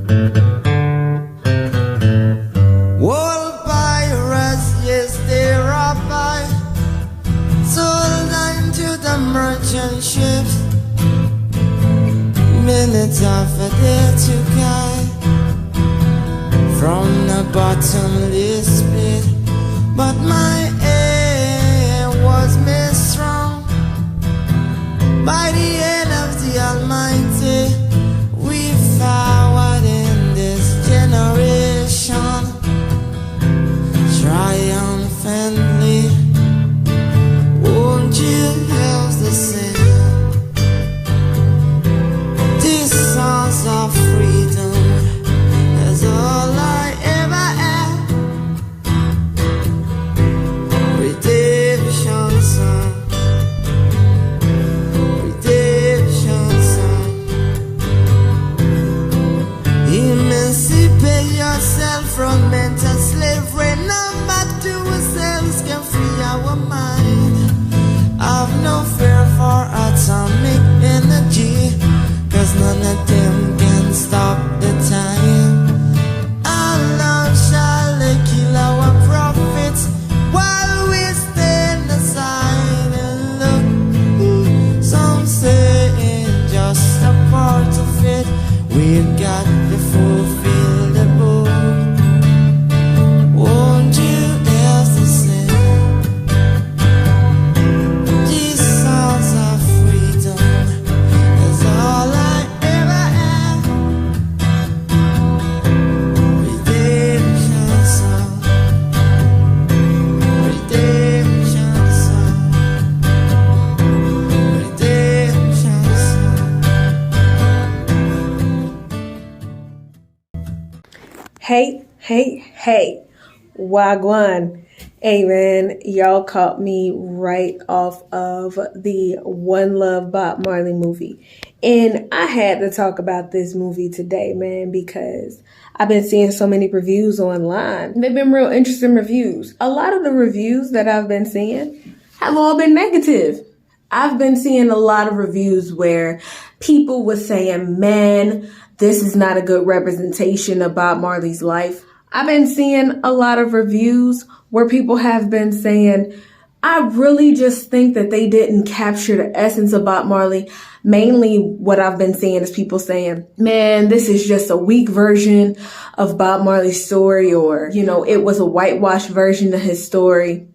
All pirates, yes, they robbed by, sold into the merchant ships. Minutes after they took I from the bottomless pit, but my aim was made strong by the hand of the Almighty. We forward in this generation triumphantly. Won't you help the sing these songs of freedom? That's all I ever had. Redemption song, redemption song. Emancipate yourself from mental slavery. Now back to ourselves can free our mind. I've no fear for atomic energy, 'cause none of them can stop the time. Our love shall kill our prophets while we stand aside and look. Some say it's just a part of it. We've got to fulfill the book. Won't you else to sing these songs of freedom? That's all I ever had. Redemption song, redemption song, redemption song. Hey, Wagwan. Hey man, y'all caught me right off of the One Love Bob Marley movie. And I had to talk about this movie today, man, because I've been seeing so many reviews online. They've been real interesting reviews. A lot of the reviews that I've been seeing have all been negative. I've been seeing a lot of reviews where people were saying, man, this is not a good representation of Bob Marley's life. I've been seeing a lot of reviews where people have been saying, I really just think that they didn't capture the essence of Bob Marley. Mainly what I've been seeing is people saying, man, this is just a weak version of Bob Marley's story, or, you know, it was a whitewashed version of his story.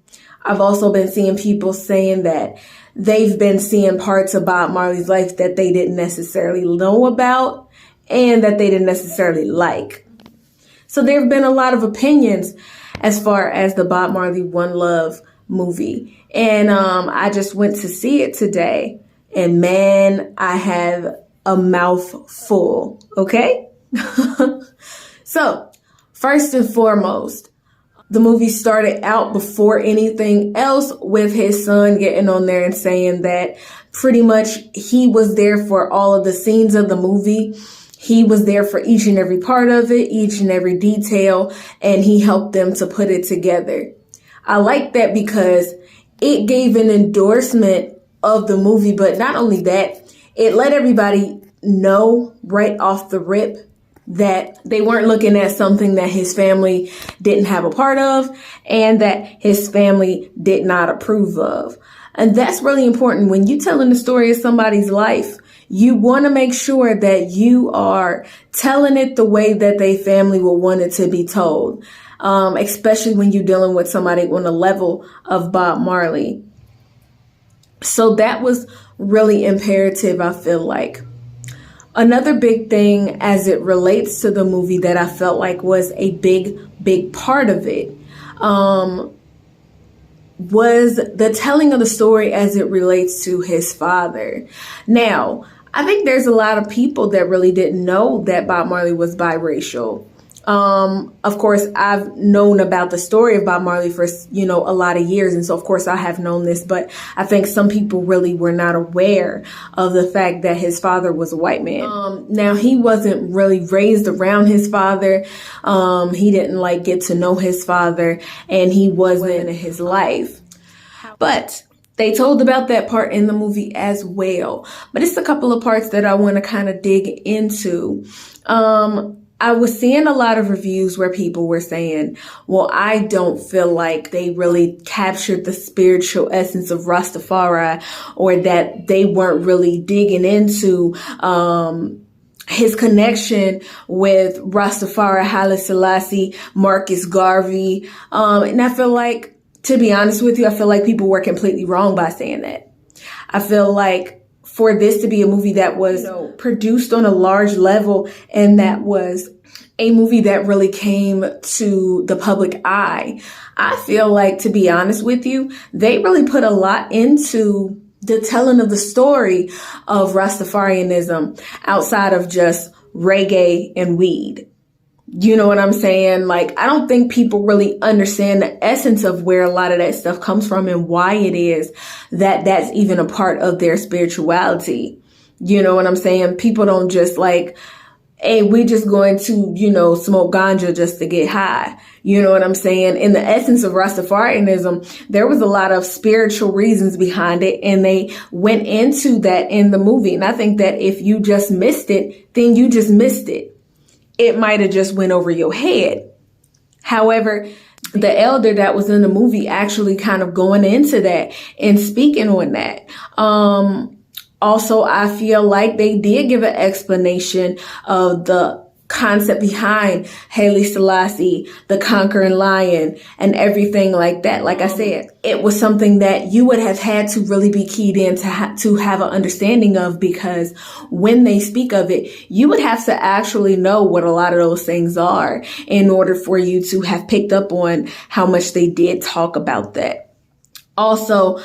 I've also been seeing people saying that they've been seeing parts of Bob Marley's life that they didn't necessarily know about and that they didn't necessarily like. So there have been a lot of opinions as far as the Bob Marley One Love movie. And I just went to see it today. And man, I have a mouthful, okay? So, first and foremost, the movie started out before anything else with his son getting on there and saying that pretty much he was there for all of the scenes of the movie. He was there for each and every part of it, each and every detail, and he helped them to put it together. I like that because it gave an endorsement of the movie, but not only that, it let everybody know right off the rip that they weren't looking at something that his family didn't have a part of and that his family did not approve of. And that's really important. When you're telling the story of somebody's life, you want to make sure that you are telling it the way that their family will want it to be told, especially when you're dealing with somebody on the level of Bob Marley. So that was really imperative, I feel like. Another big thing as it relates to the movie that I felt like was a big part of it was the telling of the story as it relates to his father. Now, I think there's a lot of people that really didn't know that Bob Marley was biracial. Of course, I've known about the story of Bob Marley for, a lot of years. And so, of course, I have known this. But I think some people really were not aware of the fact that his father was a white man. Now, he wasn't really raised around his father. He didn't get to know his father, and he wasn't in his life. But they told about that part in the movie as well. But it's a couple of parts that I want to kind of dig into. I was seeing a lot of reviews where people were saying, well, I don't feel like they really captured the spiritual essence of Rastafari, or that they weren't really digging into his connection with Rastafari, Haile Selassie, Marcus Garvey. And I feel like, to be honest with you, I feel like people were completely wrong by saying that. I feel like for this to be a movie that was produced on a large level, and that was a movie that really came to the public eye, I feel like, to be honest with you, they really put a lot into the telling of the story of Rastafarianism outside of just reggae and weed. You know what I'm saying? Like, I don't think people really understand the essence of where a lot of that stuff comes from and why it is that that's even a part of their spirituality. You know what I'm saying? People don't just like, hey, we just going to, smoke ganja just to get high. You know what I'm saying? In the essence of Rastafarianism, there was a lot of spiritual reasons behind it, and they went into that in the movie. And I think that if you just missed it, then you just missed it. It might have just went over your head. However, the elder that was in the movie actually kind of going into that and speaking on that. Also, I feel like they did give an explanation of the concept behind Haile Selassie, the conquering lion, and everything like that. Like I said, it was something that you would have had to really be keyed in to have an understanding of, because when they speak of it, you would have to actually know what a lot of those things are in order for you to have picked up on how much they did talk about that. Also,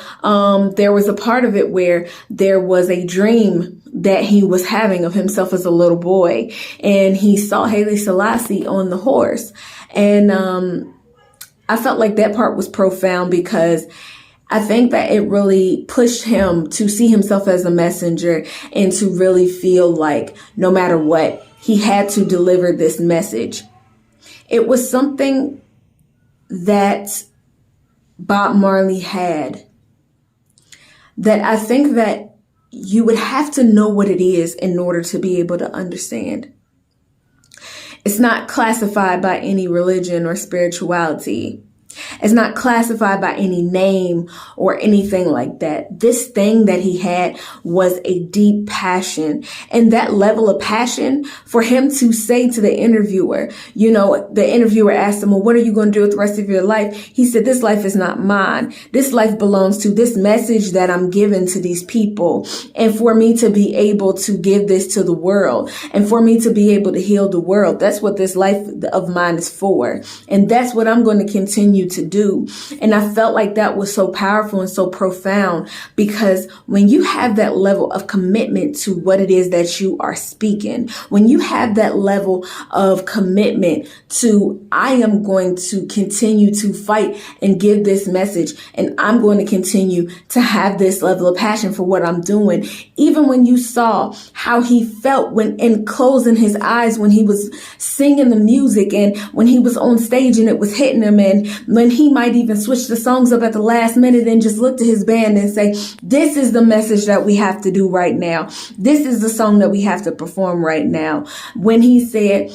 there was a part of it where there was a dream that he was having of himself as a little boy, and he saw Haile Selassie on the horse. And I felt like that part was profound, because I think that it really pushed him to see himself as a messenger and to really feel like no matter what, he had to deliver this message. It was something that Bob Marley had that I think that you would have to know what it is in order to be able to understand. It's not classified by any religion or spirituality. It's not classified by any name or anything like that. This thing that he had was a deep passion. And that level of passion, for him to say to the interviewer, the interviewer asked him, well, what are you going to do with the rest of your life? He said, this life is not mine. This life belongs to this message that I'm giving to these people. And for me to be able to give this to the world, and for me to be able to heal the world, that's what this life of mine is for. And that's what I'm going to continue to do. And I felt like that was so powerful and so profound, because when you have that level of commitment to what it is that you are speaking, when you have that level of commitment to, I am going to continue to fight and give this message, and I'm going to continue to have this level of passion for what I'm doing. Even when you saw how he felt when in closing his eyes when he was singing the music, and when he was on stage and it was hitting him, and when he might even switch the songs up at the last minute and just look to his band and say, this is the message that we have to do right now. This is the song that we have to perform right now. When he said,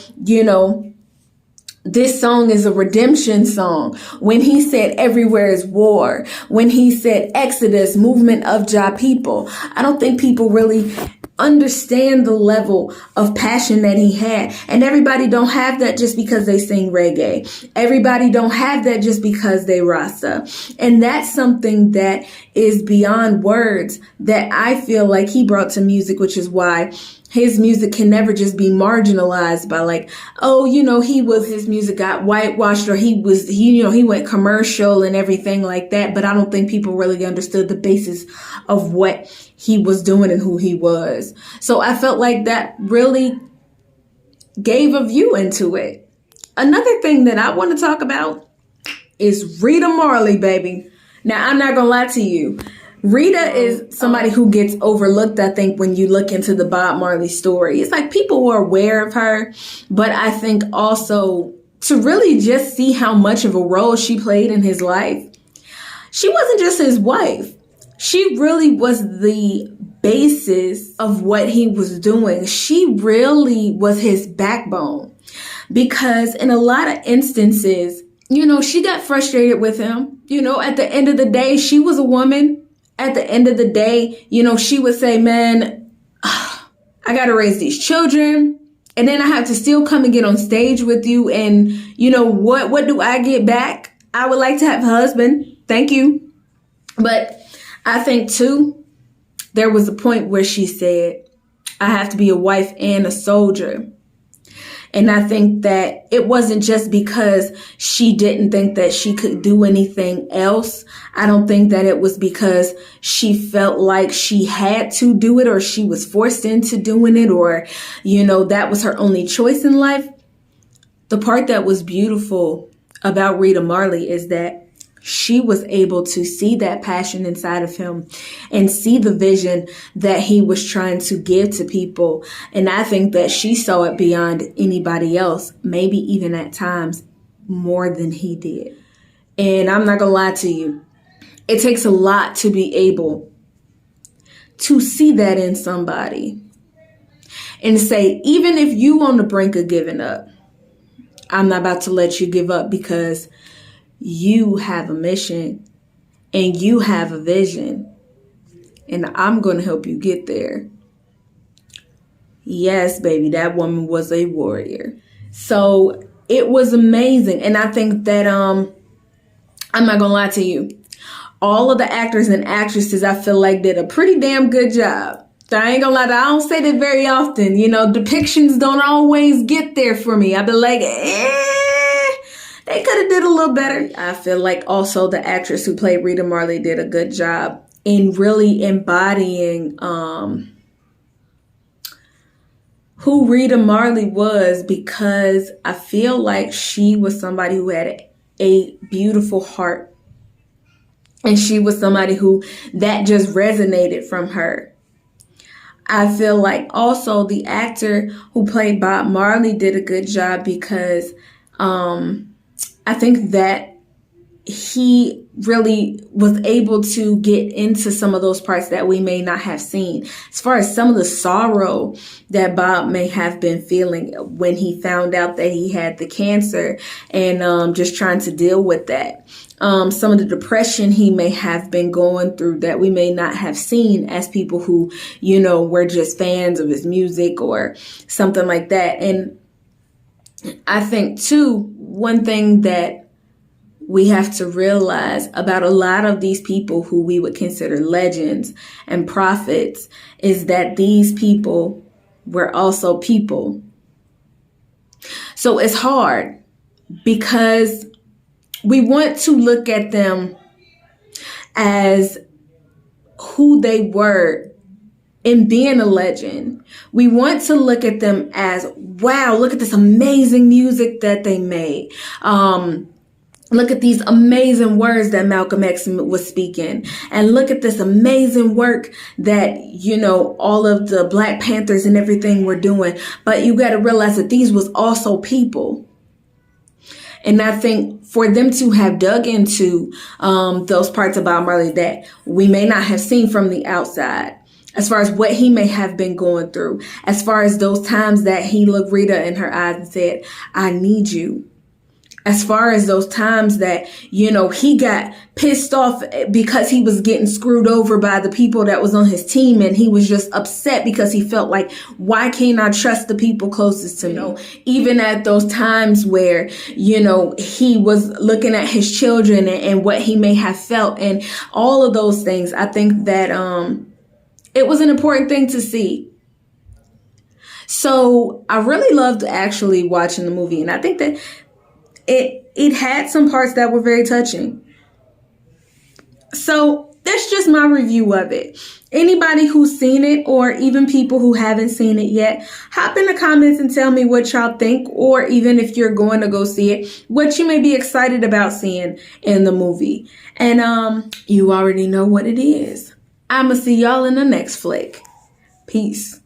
this song is a redemption song. When he said everywhere is war. When he said Exodus, movement of Jah people. I don't think people really understand the level of passion that he had. And everybody don't have that just because they sing reggae. Everybody don't have that just because they Rasta. And that's something that is beyond words that I feel like he brought to music, which is why his music can never just be marginalized by like, his music got whitewashed, or he went commercial and everything like that. But I don't think people really understood the basis of what he was doing and who he was. So I felt like that really gave a view into it. Another thing that I want to talk about is Rita Marley, baby. Now, I'm not going to lie to you. Rita is somebody who gets overlooked, I think, when you look into the Bob Marley story. It's like people were aware of her, but I think also to really just see how much of a role she played in his life. She wasn't just his wife. she really was the basis of what he was doing. She really was his backbone, because in a lot of instances, she got frustrated with him. At the end of the day, she was a woman. At the end of the day, she would say, man, I got to raise these children. And then I have to still come and get on stage with you. And what do I get back? I would like to have a husband. Thank you. But I think too, there was a point where she said, I have to be a wife and a soldier. And I think that it wasn't just because she didn't think that she could do anything else. I don't think that it was because she felt like she had to do it, or she was forced into doing it, or, that was her only choice in life. The part that was beautiful about Rita Marley is that she was able to see that passion inside of him and see the vision that he was trying to give to people. And I think that she saw it beyond anybody else, maybe even at times more than he did. And I'm not going to lie to you. It takes a lot to be able to see that in somebody and say, even if you on the brink of giving up, I'm not about to let you give up, because you have a mission and you have a vision, and I'm going to help you get there. Yes, baby, that woman was a warrior. So it was amazing. And I think that, I'm not going to lie to you, all of the actors and actresses, I feel like, did a pretty damn good job. I ain't gonna lie, I don't say that very often. Depictions don't always get there for me. I be like, they could have did a little better. I feel like also the actress who played Rita Marley did a good job in really embodying who Rita Marley was, because I feel like she was somebody who had a beautiful heart, and she was somebody who that just resonated from her. I feel like also the actor who played Bob Marley did a good job, because I think that he really was able to get into some of those parts that we may not have seen, as far as some of the sorrow that Bob may have been feeling when he found out that he had the cancer, and just trying to deal with that. Some of the depression he may have been going through that we may not have seen as people who, were just fans of his music or something like that. And I think too, one thing that we have to realize about a lot of these people who we would consider legends and prophets is that these people were also people. So it's hard, because we want to look at them as who they were in being a legend. We want to look at them as, wow, look at this amazing music that they made. Look at these amazing words that Malcolm X was speaking. And look at this amazing work that, all of the Black Panthers and everything were doing. But you got to realize that these was also people. And I think for them to have dug into those parts of Bob Marley that we may not have seen from the outside, as far as what he may have been going through, as far as those times that he looked Rita in her eyes and said, I need you. As far as those times that, he got pissed off because he was getting screwed over by the people that was on his team. And he was just upset because he felt like, why can't I trust the people closest to me? Even at those times where, he was looking at his children and what he may have felt and all of those things. I think that it was an important thing to see. So I really loved actually watching the movie. And I think that it had some parts that were very touching. So that's just my review of it. Anybody who's seen it, or even people who haven't seen it yet, hop in the comments and tell me what y'all think, or even if you're going to go see it, what you may be excited about seeing in the movie. And you already know what it is. I'ma see y'all in the next flick. Peace.